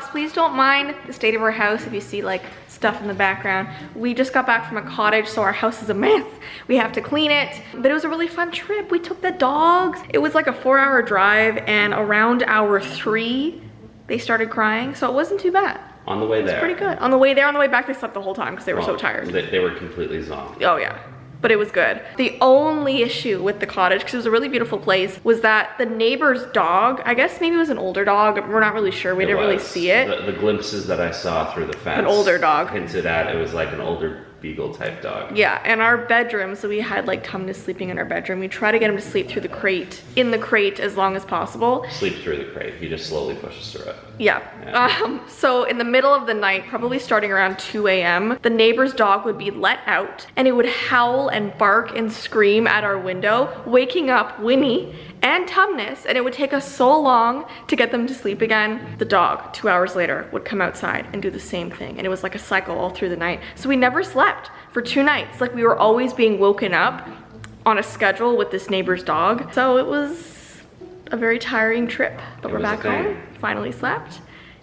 vlogs. Please don't mind the state of our house if you see like stuff in the background. We just got back from a cottage, so our house is a mess. We have to clean it, but it was a really fun trip. We took the dogs. It was like a 4-hour drive, and around hour 3, they started crying, so it wasn't too bad. On the way there. It was pretty good. On the way there, on the way back, they slept the whole time because they were so tired. They were completely zonked. Oh yeah. But it was good. The only issue with the cottage, because it was a really beautiful place, was that the neighbor's dog, I guess maybe it was an older dog, we're not really sure, we didn't really see it. The glimpses that I saw through the fence. An older dog. Hinted at it was like an older beagle type dog. Yeah, and our bedroom, so we had like Tumnus sleeping in our bedroom. We try to get him to sleep through the crate, in the crate as long as possible. Sleep through the crate, he just slowly pushes through it. Yeah. So in the middle of the night, probably starting around 2 a.m., the neighbor's dog would be let out and it would howl and bark and scream at our window, waking up Winnie and Tumnus, and it would take us so long to get them to sleep again. The dog, 2 hours later, would come outside and do the same thing, and it was like a cycle all through the night. So we never slept for 2 nights. Like, we were always being woken up on a schedule with this neighbor's dog. So it was a very tiring trip, but we're back home, finally slept,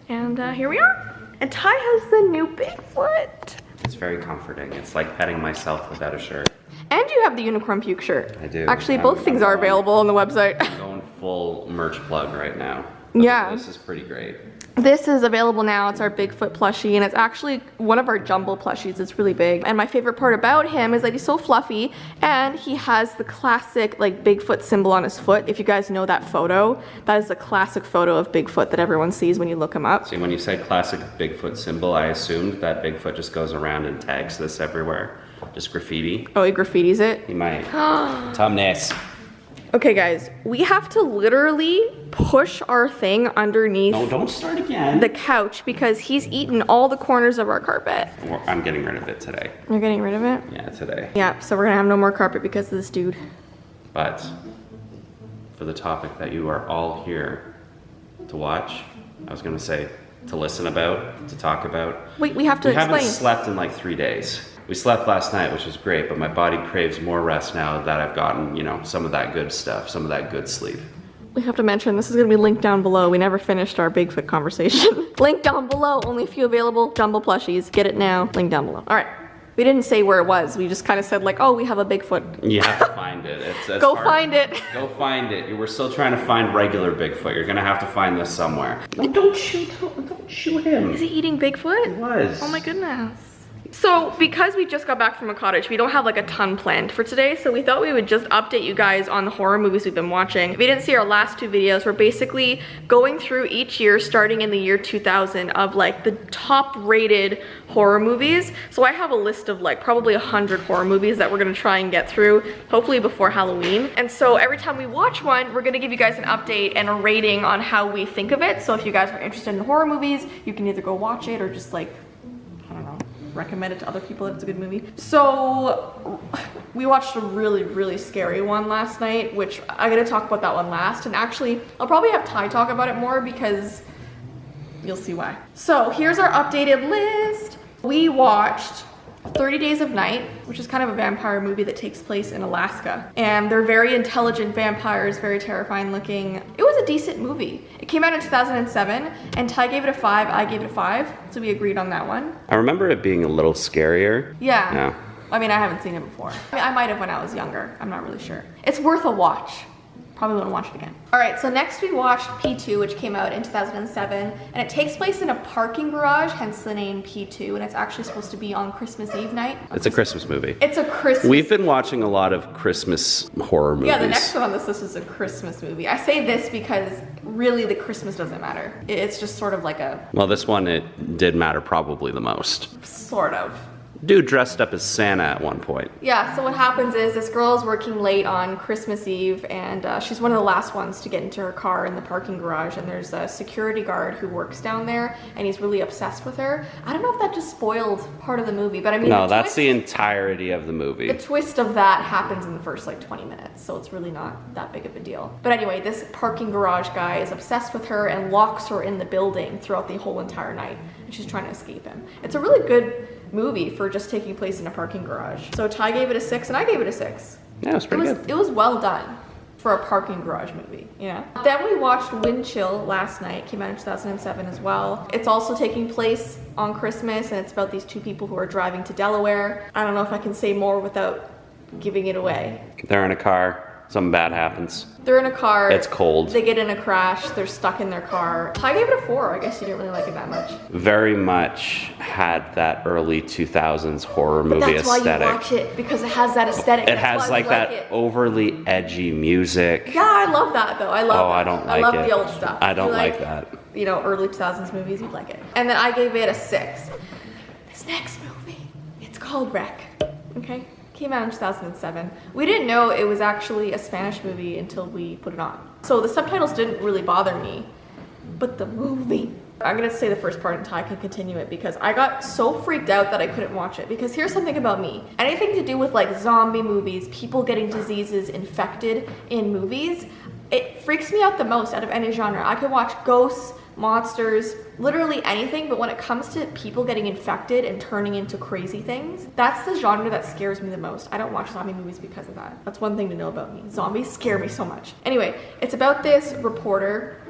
and here we are. And Ty has the new Bigfoot. It's very comforting. It's like petting myself without a shirt. And you have the unicorn puke shirt. I do. Actually, both things are available on the website. I'm going full merch plug right now. Yeah. This is pretty great. This is available now. It's our Bigfoot plushie, and it's actually one of our jumbo plushies. It's really big. And my favorite part about him is that he's so fluffy, and he has the classic like Bigfoot symbol on his foot. If you guys know that photo, that is the classic photo of Bigfoot that everyone sees when you look him up. See, when you say classic Bigfoot symbol, I assumed that Bigfoot just goes around and tags this everywhere. Just graffiti. Oh, he graffitis it? He might. Tumnus. Okay guys, we have to literally push our thing underneath. No, don't start again. The couch, because he's eaten all the corners of our carpet. I'm getting rid of it today. You're getting rid of it? Yeah, today. Yeah, so we're gonna have no more carpet because of this dude. But for the topic that you are all here to watch, I was gonna say to listen about, to talk about. Wait, we have to explain. We haven't slept in like 3 days. We slept last night, which was great, but my body craves more rest now that I've gotten, you know, some of that good stuff, some of that good sleep. We have to mention, this is gonna be linked down below. We never finished our Bigfoot conversation. Link down below, only a few available jumbo plushies. Get it now, link down below. All right, we didn't say where it was. We just kind of said like, oh, we have a Bigfoot. You have to find it. It's Go hard. find it. Go find it. We're still trying to find regular Bigfoot. You're gonna have to find this somewhere. No, don't shoot him. Is he eating Bigfoot? He was. Oh my goodness. So because we just got back from a cottage, we don't have like a ton planned for today, so we thought we would just update you guys on the horror movies we've been watching. If you didn't see our last 2 videos, we're basically going through each year starting in the year 2000 of like the top rated horror movies. So I have a list of like probably 100 horror movies that we're gonna try and get through, hopefully before Halloween. And so every time we watch one, we're gonna give you guys an update and a rating on how we think of it. So if you guys are interested in horror movies, you can either go watch it or just like, I don't know, recommend it to other people if it's a good movie. So we watched a really scary one last night, which I'm gonna talk about that one last, and actually I'll probably have Ty talk about it more because you'll see why. So here's our updated list. We watched 30 Days of Night, which is kind of a vampire movie that takes place in Alaska. And they're very intelligent vampires, very terrifying looking. It was a decent movie. It came out in 2007, and Ty gave it a 5, I gave it a 5, so we agreed on that one. I remember it being a little scarier. Yeah. I mean, I haven't seen it before. I might have when I was younger, I'm not really sure. It's worth a watch. Probably want to watch it again. All right, so next we watched P2, which came out in 2007, and it takes place in a parking garage, hence the name P2, and it's actually supposed to be on Christmas Eve night. It's a Christmas movie. It's a Christmas. We've been watching a lot of Christmas horror movies. Yeah, the next one on this list is a Christmas movie. I say this because really the Christmas doesn't matter. It's just sort of like a... Well, this one, it did matter probably the most. Sort of. Dude dressed up as Santa at one point. Yeah, so what happens is this girl is working late on Christmas Eve, and she's one of the last ones to get into her car in the parking garage, and there's a security guard who works down there, and he's really obsessed with her. I don't know if that just spoiled part of the movie, but I mean... No, that's the entirety of the movie. The twist of that happens in the first like 20 minutes, so it's really not that big of a deal. But anyway, this parking garage guy is obsessed with her and locks her in the building throughout the whole entire night, and she's trying to escape him. It's a really good movie for just taking place in a parking garage. So Ty gave it a 6 and I gave it a 6. Yeah, it was pretty good. It was well done. for a parking garage movie, you know? Then we watched Wind Chill last night, came out in 2007 as well. It's also taking place on Christmas, and it's about these two people who are driving to Delaware. I don't know if I can say more without giving it away. They're in a car, something bad happens. They're in a car. It's cold. They get in a crash, they're stuck in their car. I gave it a 4, I guess you didn't really like it that much. Very much had that early 2000s horror movie That's aesthetic. That's why you watch it, because it has that aesthetic. It has like that overly edgy music. Yeah, I love that though. I love Oh, that. I don't like it. I love the old stuff. I don't like that. You know, early 2000s movies, you'd like it. And then I gave it a 6. This next movie, it's called Wreck, okay? Came out in 2007. We didn't know it was actually a Spanish movie until we put it on. So the subtitles didn't really bother me, but the movie. I'm gonna say the first part and Ty can continue it because I got so freaked out that I couldn't watch it. Because here's something about me. Anything to do with like zombie movies, people getting diseases infected in movies, it freaks me out the most out of any genre. I could watch ghosts, monsters, literally anything, but when it comes to people getting infected and turning into crazy things, that's the genre that scares me the most. I don't watch zombie movies because of that. That's one thing to know about me. Zombies scare me so much. Anyway, it's about this reporter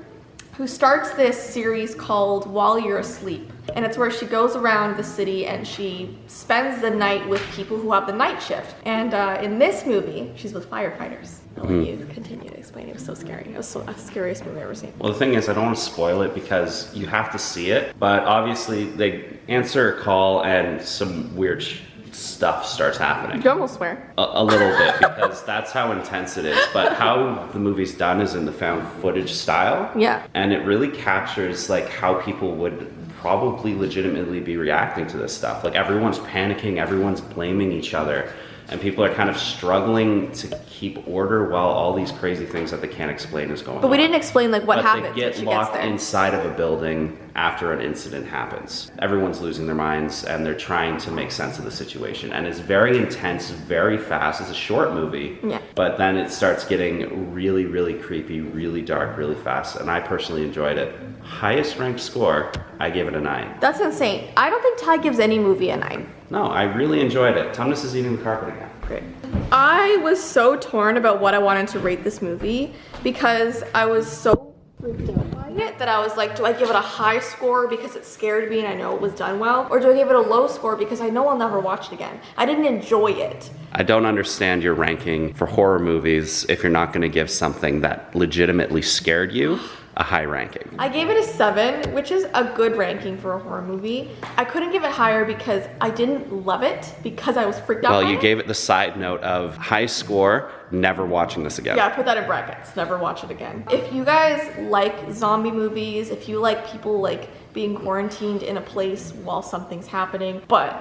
who starts this series called While You're Asleep. And it's where she goes around the city and she spends the night with people who have the night shift. And in this movie, she's with firefighters. I'll let you continue to explain. It was so scary. It was the scariest movie I've ever seen. Well, the thing is, I don't want to spoil it because you have to see it. But obviously, they answer a call and some weird stuff starts happening. You almost swear. A little bit, because that's how intense it is. But how the movie's done is in the found footage style. Yeah. And it really captures like how people would probably legitimately be reacting to this stuff. Like everyone's panicking, everyone's blaming each other. And people are kind of struggling to keep order while all these crazy things that they can't explain is going on. But we didn't explain like what happens. But they get locked inside of a building after an incident happens. Everyone's losing their minds and they're trying to make sense of the situation. And it's very intense, very fast. It's a short movie. Yeah. But then it starts getting really, really creepy, really dark, really fast. And I personally enjoyed it. Highest ranked score, I gave it a 9. That's insane. I don't think Ty gives any movie a 9. No, I really enjoyed it. Tumnus is eating the carpet again. Great. I was so torn about what I wanted to rate this movie because I was so freaked out by it that I was like, do I give it a high score because it scared me and I know it was done well? Or do I give it a low score because I know I'll never watch it again? I didn't enjoy it. I don't understand your ranking for horror movies if you're not going to give something that legitimately scared you a high ranking. I gave it a 7, which is a good ranking for a horror movie. I couldn't give it higher because I didn't love it because I was freaked out by Well, you it. gave it the side note of high score, never watching this again. Yeah, I put that in brackets, never watch it again. If you guys like zombie movies, if you like people like being quarantined in a place while something's happening, but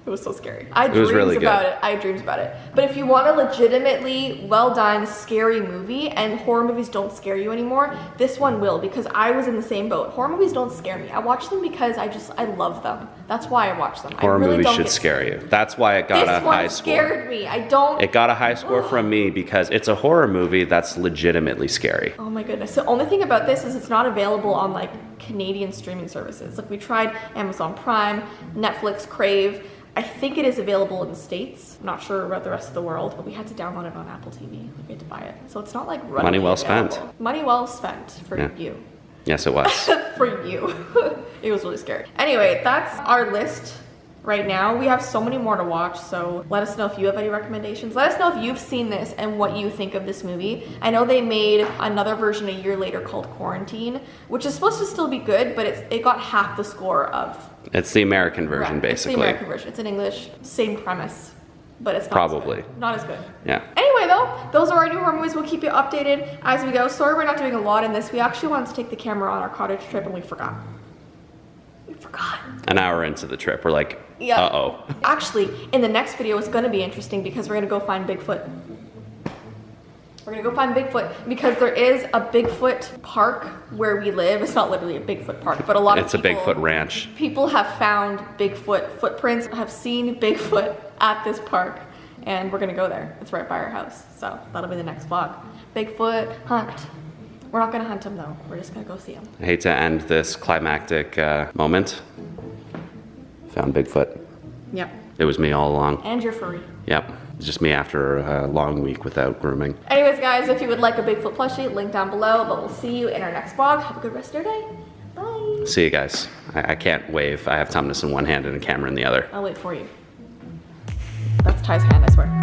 it was so scary. I had dreams really good. about it. I had dreams about it. But if you want a legitimately well done, scary movie, and horror movies don't scare you anymore, this one will, because I was in the same boat. Horror movies don't scare me. I watch them because I love them. That's why I watch them. Horror movies should scare you. That's why it got a high This score. one scared me. It got a high score from me because it's a horror movie that's legitimately scary. Oh my goodness. The only thing about this is it's not available on like Canadian streaming services. Like we tried Amazon Prime, Netflix, Crave. I think it is available in the States. I'm not sure about the rest of the world, but we had to download it on Apple TV. We had to buy it. So it's not like Money well spent. Money well spent for you. Yes, it was. For you. It was really scary. Anyway, that's our list right now. We have so many more to watch, so let us know if you have any recommendations. Let us know if you've seen this and what you think of this movie. I know they made another version a year later called Quarantine, which is supposed to still be good, but it got half the score of... It's the American version, basically. It's the American version. It's in English, same premise, but it's not Probably. as good. Not as good. Yeah. Anyway, though, those are our new horror movies. We'll keep you updated as we go. Sorry we're not doing a lot in this. We actually wanted to take the camera on our cottage trip and we forgot. We forgot. An hour into the trip, we're like, Yeah. uh-oh. Actually, in the next video, it's going to be interesting because we're going to go find Bigfoot. We're going to go find Bigfoot because there is a Bigfoot park where we live. It's not literally a Bigfoot park, but a lot of people... It's a Bigfoot ranch. People have found Bigfoot footprints, have seen Bigfoot at this park, and we're going to go there. It's right by our house, so that'll be the next vlog. Bigfoot hunt. We're not going to hunt him, though. We're just going to go see him. I hate to end this climactic moment. Found Bigfoot. Yep. It was me all along. And you're furry. Yep. just me after a long week without grooming. Anyways, guys, if you would like a Bigfoot plushie, link down below, but we'll see you in our next vlog. Have a good rest of your day. Bye. See you guys. I can't wave. I have Tumnus in one hand and a camera in the other. I'll wait for you. That's Ty's hand, I swear.